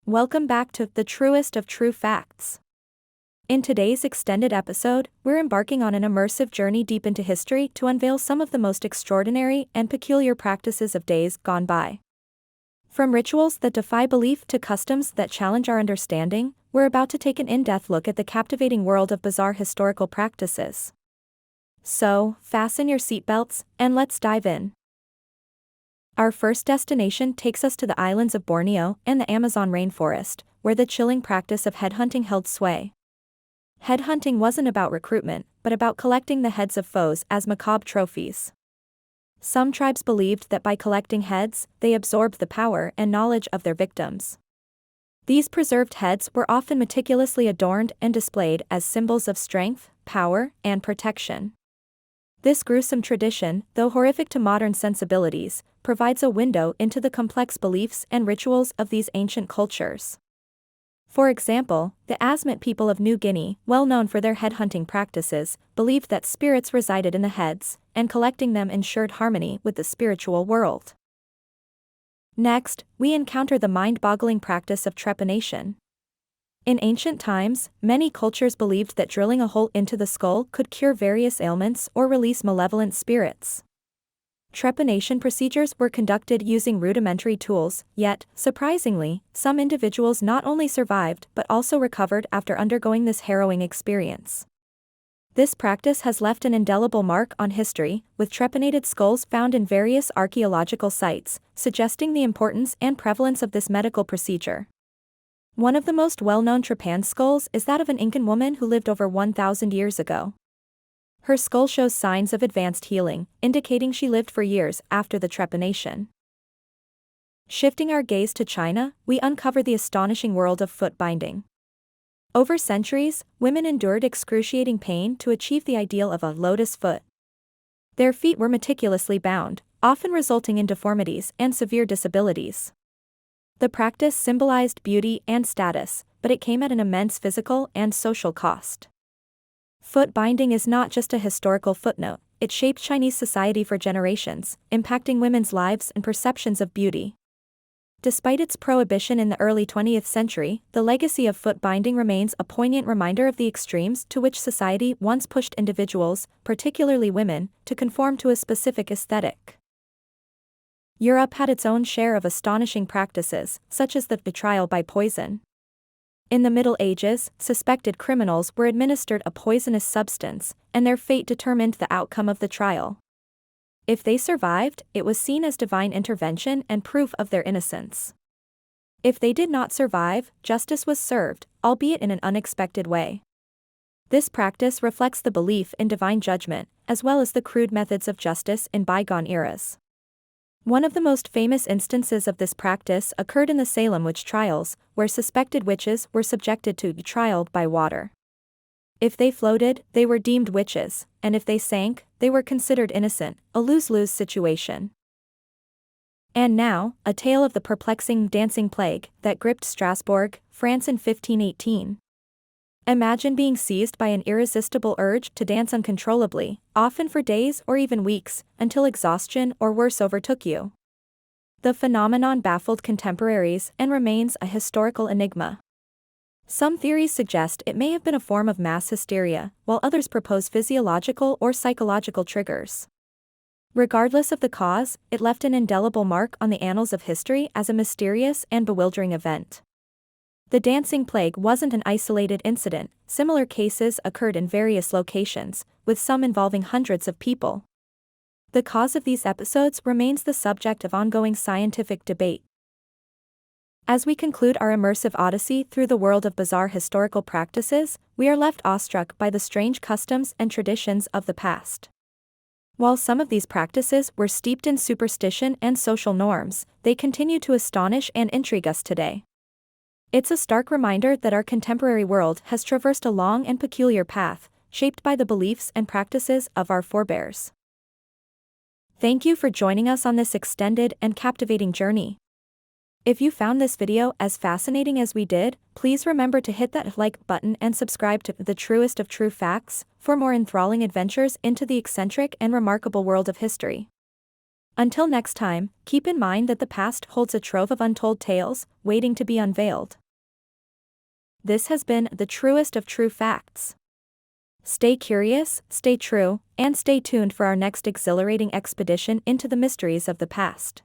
Welcome back to the Truest of True Facts. In today's extended episode, we're embarking on an immersive journey deep into history to unveil some of the most extraordinary and peculiar practices of days gone by. From rituals that defy belief to customs that challenge our understanding, we're about to take an in-depth look at the captivating world of bizarre historical practices. So, fasten your seatbelts, and let's dive in. Our first destination takes us to the islands of Borneo and the Amazon rainforest, where the chilling practice of headhunting held sway. Headhunting wasn't about recruitment, but about collecting the heads of foes as macabre trophies. Some tribes believed that by collecting heads, they absorbed the power and knowledge of their victims. These preserved heads were often meticulously adorned and displayed as symbols of strength, power, and protection. This gruesome tradition, though horrific to modern sensibilities, provides a window into the complex beliefs and rituals of these ancient cultures. For example, the Asmat people of New Guinea, well known for their headhunting practices, believed that spirits resided in the heads, and collecting them ensured harmony with the spiritual world. Next, we encounter the mind-boggling practice of trepanation. In ancient times, many cultures believed that drilling a hole into the skull could cure various ailments or release malevolent spirits. Trepanation procedures were conducted using rudimentary tools, yet, surprisingly, some individuals not only survived but also recovered after undergoing this harrowing experience. This practice has left an indelible mark on history, with trepanated skulls found in various archaeological sites, suggesting the importance and prevalence of this medical procedure. One of the most well-known trepan skulls is that of an Incan woman who lived over 1,000 years ago. Her skull shows signs of advanced healing, indicating she lived for years after the trepanation. Shifting our gaze to China, we uncover the astonishing world of foot binding. Over centuries, women endured excruciating pain to achieve the ideal of a lotus foot. Their feet were meticulously bound, often resulting in deformities and severe disabilities. The practice symbolized beauty and status, but it came at an immense physical and social cost. Foot binding is not just a historical footnote, it shaped Chinese society for generations, impacting women's lives and perceptions of beauty. Despite its prohibition in the early 20th century, the legacy of foot binding remains a poignant reminder of the extremes to which society once pushed individuals, particularly women, to conform to a specific aesthetic. Europe had its own share of astonishing practices, such as the trial by poison. In the Middle Ages, suspected criminals were administered a poisonous substance, and their fate determined the outcome of the trial. If they survived, it was seen as divine intervention and proof of their innocence. If they did not survive, justice was served, albeit in an unexpected way. This practice reflects the belief in divine judgment, as well as the crude methods of justice in bygone eras. One of the most famous instances of this practice occurred in the Salem witch trials, where suspected witches were subjected to trial by water. If they floated, they were deemed witches, and if they sank, they were considered innocent, a lose-lose situation. And now, a tale of the perplexing dancing plague that gripped Strasbourg, France in 1518. Imagine being seized by an irresistible urge to dance uncontrollably, often for days or even weeks, until exhaustion or worse overtook you. The phenomenon baffled contemporaries and remains a historical enigma. Some theories suggest it may have been a form of mass hysteria, while others propose physiological or psychological triggers. Regardless of the cause, it left an indelible mark on the annals of history as a mysterious and bewildering event. The dancing plague wasn't an isolated incident, similar cases occurred in various locations, with some involving hundreds of people. The cause of these episodes remains the subject of ongoing scientific debate. As we conclude our immersive odyssey through the world of bizarre historical practices, we are left awestruck by the strange customs and traditions of the past. While some of these practices were steeped in superstition and social norms, they continue to astonish and intrigue us today. It's a stark reminder that our contemporary world has traversed a long and peculiar path, shaped by the beliefs and practices of our forebears. Thank you for joining us on this extended and captivating journey. If you found this video as fascinating as we did, please remember to hit that like button and subscribe to The Truest of True Facts for more enthralling adventures into the eccentric and remarkable world of history. Until next time, keep in mind that the past holds a trove of untold tales, waiting to be unveiled. This has been the Truest of True Facts. Stay curious, stay true, and stay tuned for our next exhilarating expedition into the mysteries of the past.